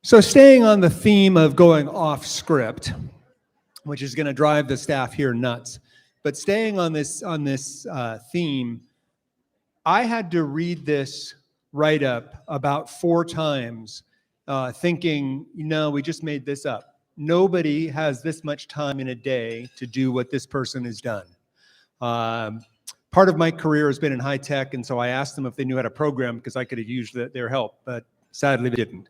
So staying on the theme of going off script, which is going to drive the staff here nuts, but staying on this theme, I had to read this write-up about 4 times, thinking, we just made this up. Nobody has this much time in a day to do what this person has done. Part of my career has been in high tech, and so I asked them if they knew how to program because I could have used their help, but sadly they didn't.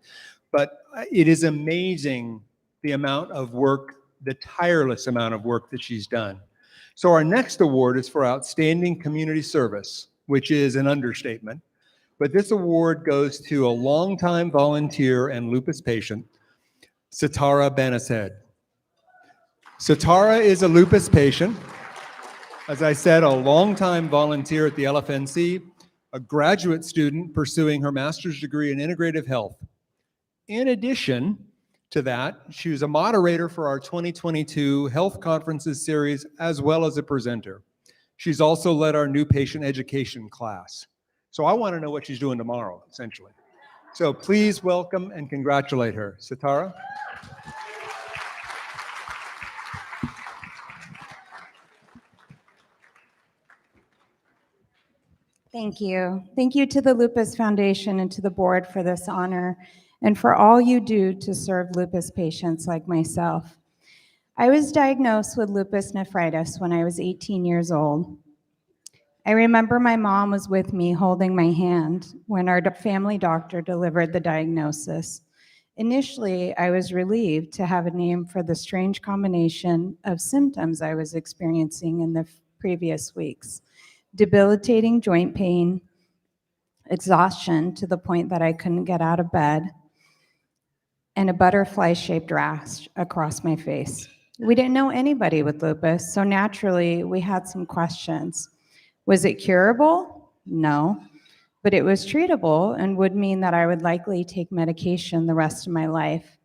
But it is amazing the amount of work, the tireless amount of work that she's done. So our next award is for Outstanding Community Service, which is an understatement. But this award goes to a longtime volunteer and lupus patient, Sitara Banased. Sitara is a lupus patient. As I said, a longtime volunteer at the LFNC, a graduate student pursuing her master's degree in integrative health. In addition to that, she was a moderator for our 2022 Health Conferences series, as well as a presenter. She's also led our new patient education class. So I want to know what she's doing tomorrow, essentially. So please welcome and congratulate her. Sitara. Thank you. Thank you to the Lupus Foundation and to the board for this honor and for all you do to serve lupus patients like myself. I was diagnosed with lupus nephritis when I was 18 years old. I remember my mom was with me holding my hand when our family doctor delivered the diagnosis. Initially, I was relieved to have a name for the strange combination of symptoms I was experiencing in the previous weeks: debilitating joint pain, exhaustion to the point that I couldn't get out of bed, and a butterfly-shaped rash across my face. We didn't know anybody with lupus, so naturally we had some questions. Was it curable? No, but it was treatable and would mean that I would likely take medication the rest of my life.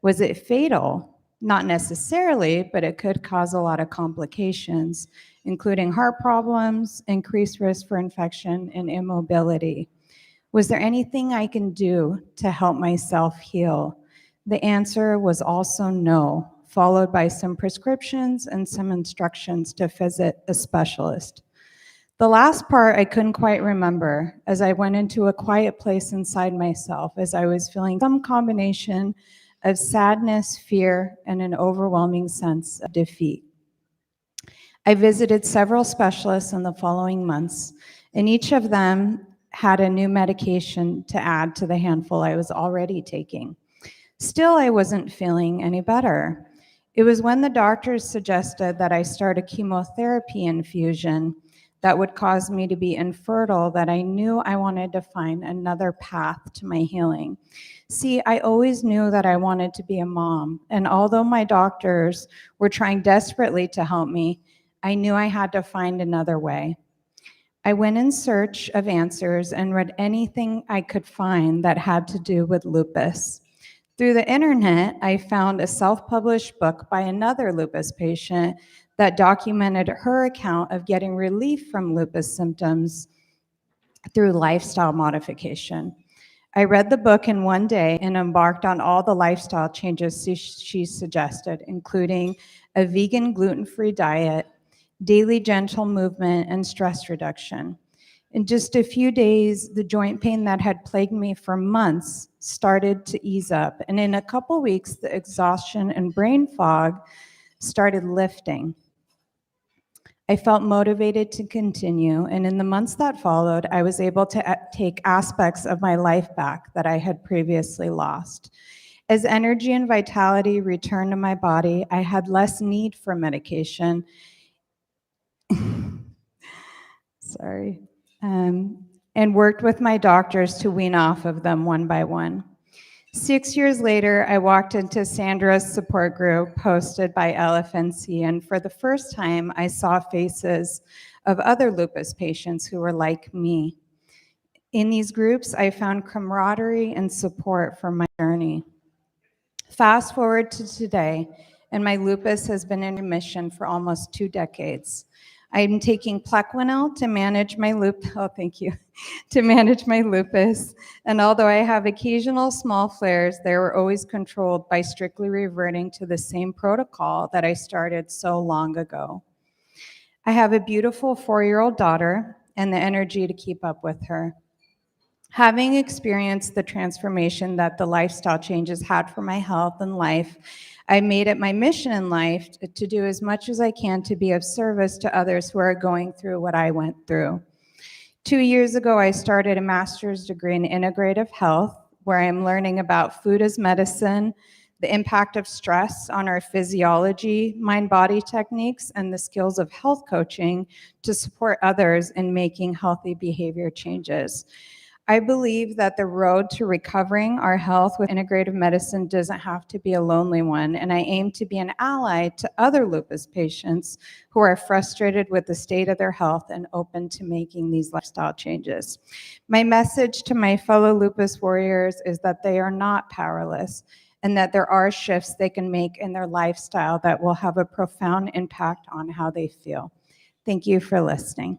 Was it fatal? Not necessarily, but it could cause a lot of complications, including heart problems, increased risk for infection, and immobility. Was there anything I can do to help myself heal? The answer was also no, followed by some prescriptions and some instructions to visit a specialist. The last part I couldn't quite remember, as I went into a quiet place inside myself as I was feeling some combination of sadness, fear, and an overwhelming sense of defeat. I visited several specialists in the following months, and each of them had a new medication to add to the handful I was already taking. Still, I wasn't feeling any better. It was when the doctors suggested that I start a chemotherapy infusion that would cause me to be infertile that I knew I wanted to find another path to my healing. See, I always knew that I wanted to be a mom, and although my doctors were trying desperately to help me, I knew I had to find another way. I went in search of answers and read anything I could find that had to do with lupus. Through the internet, I found a self-published book by another lupus patient that documented her account of getting relief from lupus symptoms through lifestyle modification. I read the book in one day and embarked on all the lifestyle changes she suggested, including a vegan, gluten-free diet, daily gentle movement, and stress reduction. In just a few days, the joint pain that had plagued me for months started to ease up, and in a couple weeks, the exhaustion and brain fog started lifting. I felt motivated to continue, and in the months that followed, I was able to take aspects of my life back that I had previously lost. As energy and vitality returned to my body, I had less need for medication. And worked with my doctors to wean off of them one by one. 6 years later, I walked into Sandra's support group hosted by LFNC, and for the first time, I saw faces of other lupus patients who were like me. In these groups, I found camaraderie and support for my journey. Fast forward to today, and my lupus has been in remission for almost 2 decades. I'm taking Plequenil to manage my thank you, to manage my lupus. And although I have occasional small flares, they were always controlled by strictly reverting to the same protocol that I started so long ago. I have a beautiful 4-year-old daughter and the energy to keep up with her. Having experienced the transformation that the lifestyle changes had for my health and life, I made it my mission in life to do as much as I can to be of service to others who are going through what I went through. 2 years ago, I started a master's degree in integrative health, where I'm learning about food as medicine, the impact of stress on our physiology, mind-body techniques, and the skills of health coaching to support others in making healthy behavior changes. I believe that the road to recovering our health with integrative medicine doesn't have to be a lonely one, and I aim to be an ally to other lupus patients who are frustrated with the state of their health and open to making these lifestyle changes. My message to my fellow lupus warriors is that they are not powerless and that there are shifts they can make in their lifestyle that will have a profound impact on how they feel. Thank you for listening.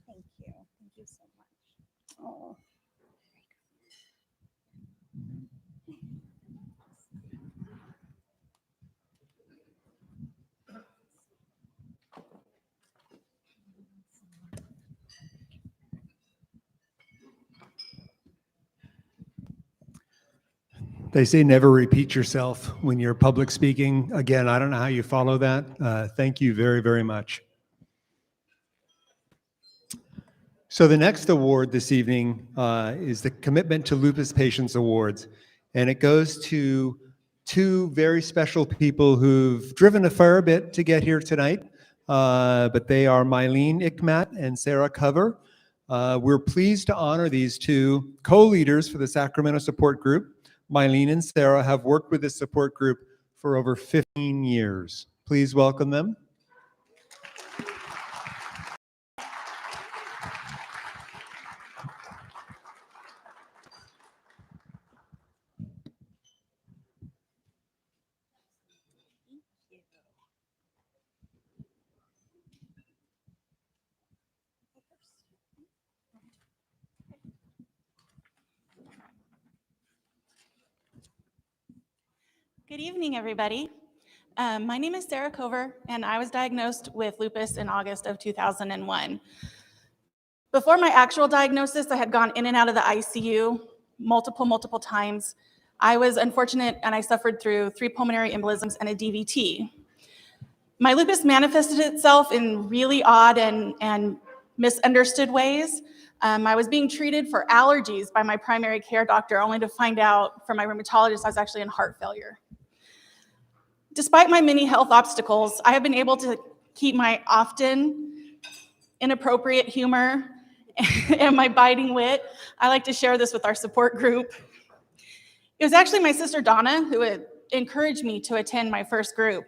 Thank you. Thank you so much. Oh. They say never repeat yourself when you're public speaking. Again, I don't know how you follow that. Thank you very, very much. So the next award this evening is the Commitment to Lupus Patients Awards. And it goes to two very special people who've driven a fair bit to get here tonight. But they are Mylene Ickmat and Sarah Cover. We're pleased to honor these two co-leaders for the Sacramento Support Group. Mylene and Sarah have worked with this support group for over 15 years. Please welcome them. Good evening, everybody. My name is Sarah Cover, and I was diagnosed with lupus in August of 2001. Before my actual diagnosis, I had gone in and out of the ICU multiple times. I was unfortunate, and I suffered through 3 pulmonary embolisms and a DVT. My lupus manifested itself in really odd and misunderstood ways. I was being treated for allergies by my primary care doctor, only to find out from my rheumatologist I was actually in heart failure. Despite my many health obstacles, I have been able to keep my often inappropriate humor and my biting wit. I like to share this with our support group. It was actually my sister Donna who had encouraged me to attend my first group.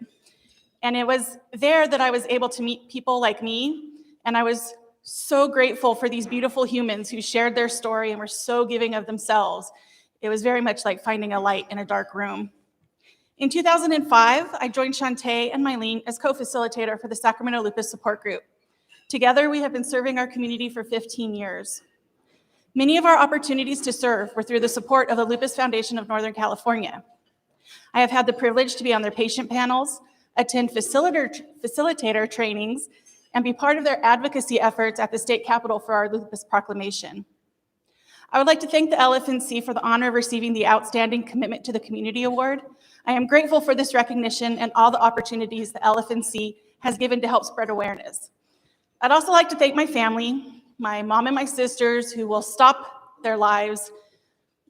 And it was there that I was able to meet people like me. And I was so grateful for these beautiful humans who shared their story and were so giving of themselves. It was very much like finding a light in a dark room. In 2005, I joined Shantae and Mylene as co-facilitator for the Sacramento Lupus Support Group. Together, we have been serving our community for 15 years. Many of our opportunities to serve were through the support of the Lupus Foundation of Northern California. I have had the privilege to be on their patient panels, attend facilitator trainings, and be part of their advocacy efforts at the state capitol for our lupus proclamation. I would like to thank the LFNC for the honor of receiving the Outstanding Commitment to the Community Award. I am grateful for this recognition and all the opportunities the LFNC has given to help spread awareness. I'd also like to thank my family, my mom and my sisters who will stop their lives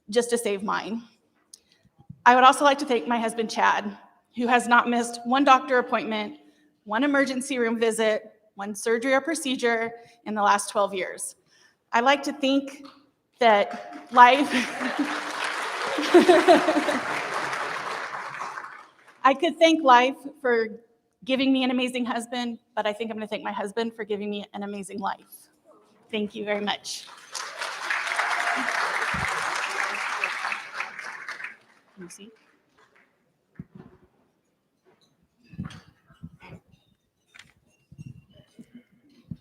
just to save mine. I would also like to thank my husband, Chad, who has not missed one doctor appointment, one emergency room visit, one surgery or procedure in the last 12 years. I like to think that life, I could thank life for giving me an amazing husband, but I think I'm going to thank my husband for giving me an amazing life. Thank you very much. You see?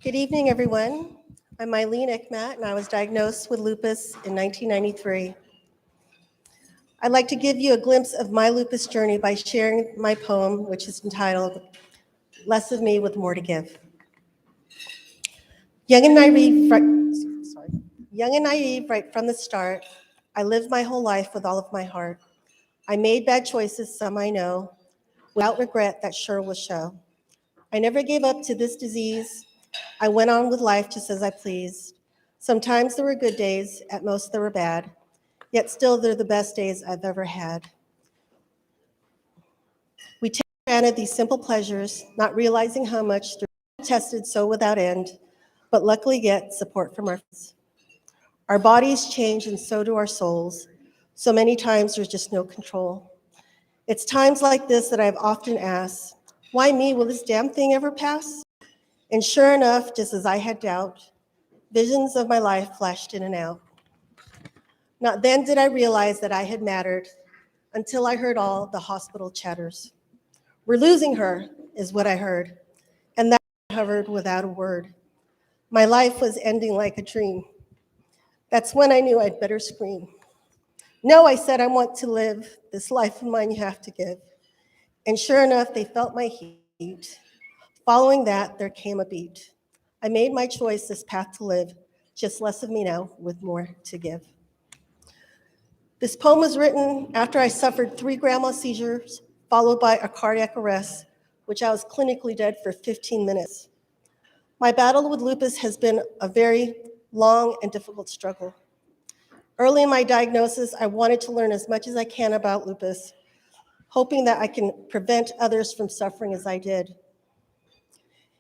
Good evening, everyone. I'm Eileen Ickmat, and I was diagnosed with lupus in 1993. I'd like to give you a glimpse of my lupus journey by sharing my poem, which is entitled, Less of Me with More to Give. Young and naive right from the start, I lived my whole life with all of my heart. I made bad choices, some I know, without regret that sure will show. I never gave up to this disease. I went on with life just as I pleased. Sometimes there were good days, at most there were bad, yet still they're the best days I've ever had. We take for granted these simple pleasures, not realizing how much they're tested so without end, but luckily get support from our friends. Our bodies change and so do our souls. So many times there's just no control. It's times like this that I've often asked, why me? Will this damn thing ever pass? And sure enough, just as I had doubt, visions of my life flashed in and out. Not then did I realize that I had mattered until I heard all the hospital chatters. We're losing her, is what I heard, and that hovered without a word. My life was ending like a dream. That's when I knew I'd better scream. No, I said, I want to live. This life of mine you have to give. And sure enough, they felt my heat. Following that, there came a beat. I made my choice, this path to live, just less of me now with more to give. This poem was written after I suffered 3 grand mal seizures, followed by a cardiac arrest, which I was clinically dead for 15 minutes. My battle with lupus has been a very long and difficult struggle. Early in my diagnosis, I wanted to learn as much as I can about lupus, hoping that I can prevent others from suffering as I did.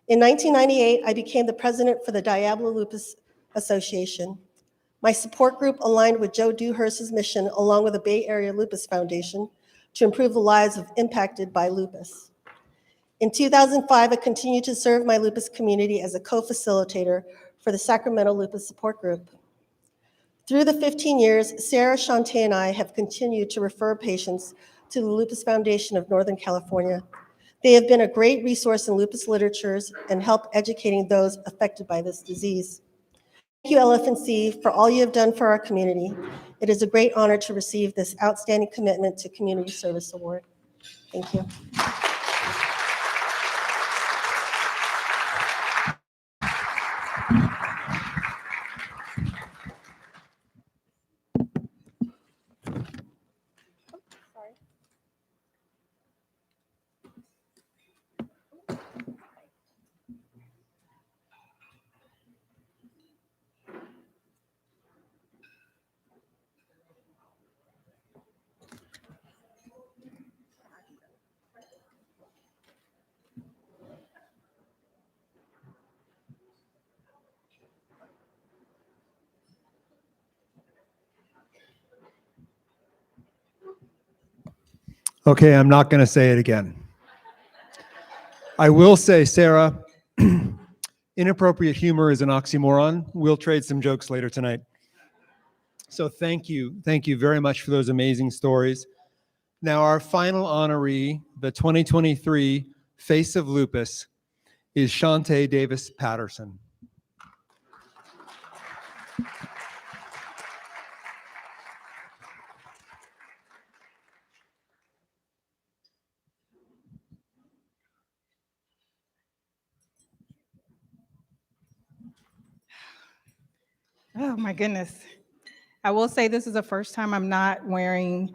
In 1998, I became the president for the Diablo Lupus Association. My support group aligned with Joe Dewhurst's mission, along with the Bay Area Lupus Foundation, to improve the lives of impacted by lupus. In 2005, I continued to serve my lupus community as a co-facilitator for the Sacramento Lupus Support Group. Through the 15 years, Sarah, Shantae, and I have continued to refer patients to the Lupus Foundation of Northern California. They have been a great resource in lupus literatures and help educating those affected by this disease. Thank you, LFNC, for all you have done for our community. It is a great honor to receive this outstanding commitment to Community Service Award. Thank you. Okay, I'm not going to say it again. I will say, Sarah, inappropriate humor is an oxymoron. We'll trade some jokes later tonight. So thank you. Thank you very much for those amazing stories. Now, our final honoree, the 2023 Face of Lupus, is Shantae Davis Patterson. Oh my goodness. I will say this is the first time I'm not wearing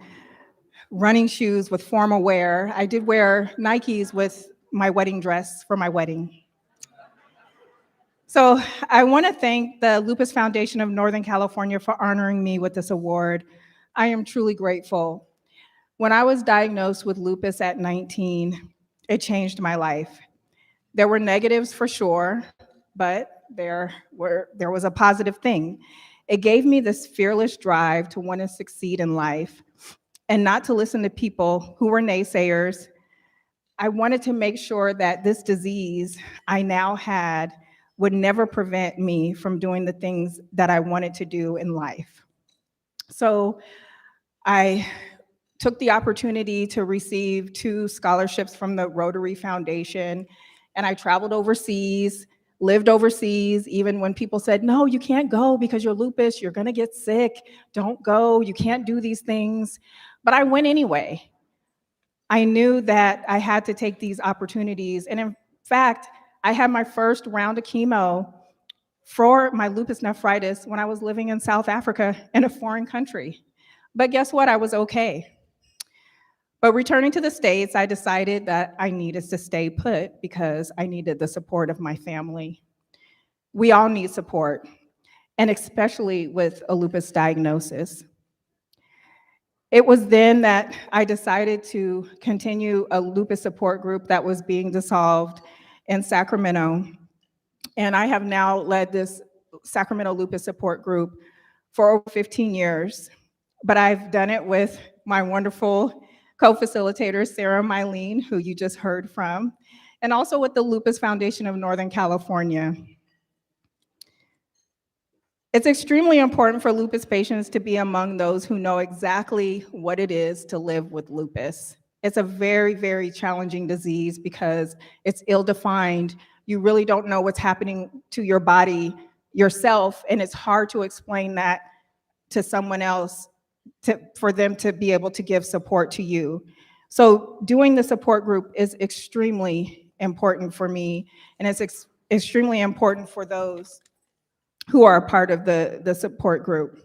running shoes with formal wear. I did wear Nikes with my wedding dress for my wedding. So I want to thank the Lupus Foundation of Northern California for honoring me with this award. I am truly grateful. When I was diagnosed with lupus at 19, it changed my life. There were negatives for sure, but there was a positive thing. It gave me this fearless drive to want to succeed in life and not to listen to people who were naysayers. I wanted to make sure that this disease I now had would never prevent me from doing the things that I wanted to do in life. So I took the opportunity to receive 2 scholarships from the Rotary Foundation, and I traveled overseas, lived overseas, even when people said, no, you can't go because you're lupus, you're gonna get sick, don't go, you can't do these things. But I went anyway. I knew that I had to take these opportunities. And in fact, I had my first round of chemo for my lupus nephritis when I was living in South Africa in a foreign country. But guess what? I was okay. But returning to the States, I decided that I needed to stay put because I needed the support of my family. We all need support, and especially with a lupus diagnosis. It was then that I decided to continue a lupus support group that was being dissolved in Sacramento. And I have now led this Sacramento lupus support group for over 15 years. But I've done it with my wonderful co-facilitator, Sarah Mylene, who you just heard from, and also with the Lupus Foundation of Northern California. It's extremely important for lupus patients to be among those who know exactly what it is to live with lupus. It's a very, very challenging disease because it's ill-defined. You really don't know what's happening to your body yourself, and it's hard to explain that to someone else for them to be able to give support to you. So doing the support group is extremely important for me, and it's extremely important for those who are a part of the support group.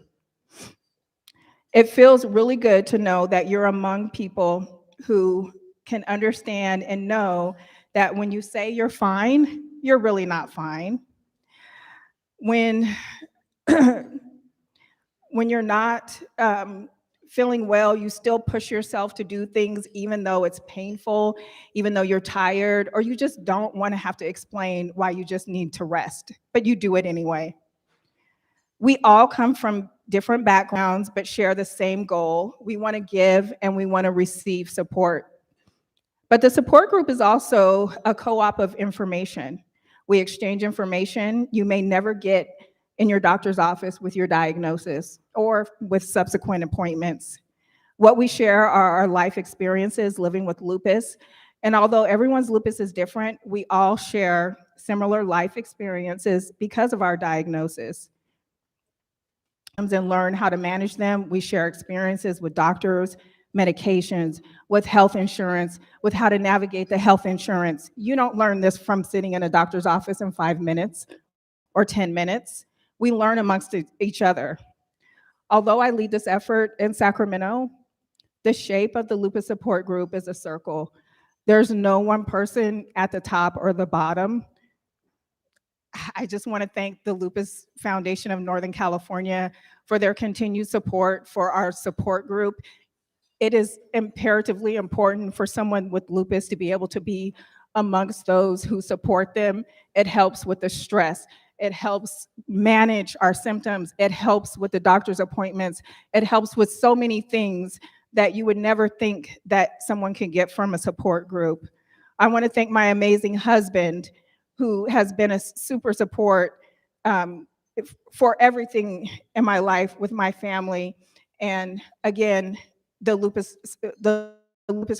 It feels really good to know that you're among people who can understand and know that when you say you're fine, you're really not fine. When you're not feeling well, you still push yourself to do things even though it's painful, even though you're tired, or you just don't want to have to explain why you just need to rest, but you do it anyway. We all come from different backgrounds, but share the same goal. We want to give and we want to receive support. But the support group is also a co-op of information. We exchange information you may never get in your doctor's office with your diagnosis or with subsequent appointments. What we share are our life experiences living with lupus. And although everyone's lupus is different, we all share similar life experiences because of our diagnosis. And learn how to manage them. We share experiences with doctors, medications, with health insurance, with how to navigate the health insurance. You don't learn this from sitting in a doctor's office in 5 minutes or 10 minutes. We learn amongst each other. Although I lead this effort in Sacramento, the shape of the lupus support group is a circle. There's no one person at the top or the bottom. I just want to thank the Lupus Foundation of Northern California for their continued support for our support group. It is imperatively important for someone with lupus to be able to be amongst those who support them. It helps with the stress. It helps manage our symptoms. It helps with the doctor's appointments. It helps with so many things that you would never think that someone can get from a support group. I want to thank my amazing husband, who has been a super support for everything in my life with my family. And again, the Lupus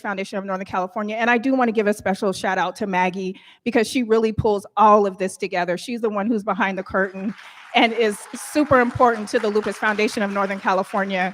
Foundation of Northern California. And I do want to give a special shout out to Maggie because she really pulls all of this together. She's the one who's behind the curtain and is super important to the Lupus Foundation of Northern California.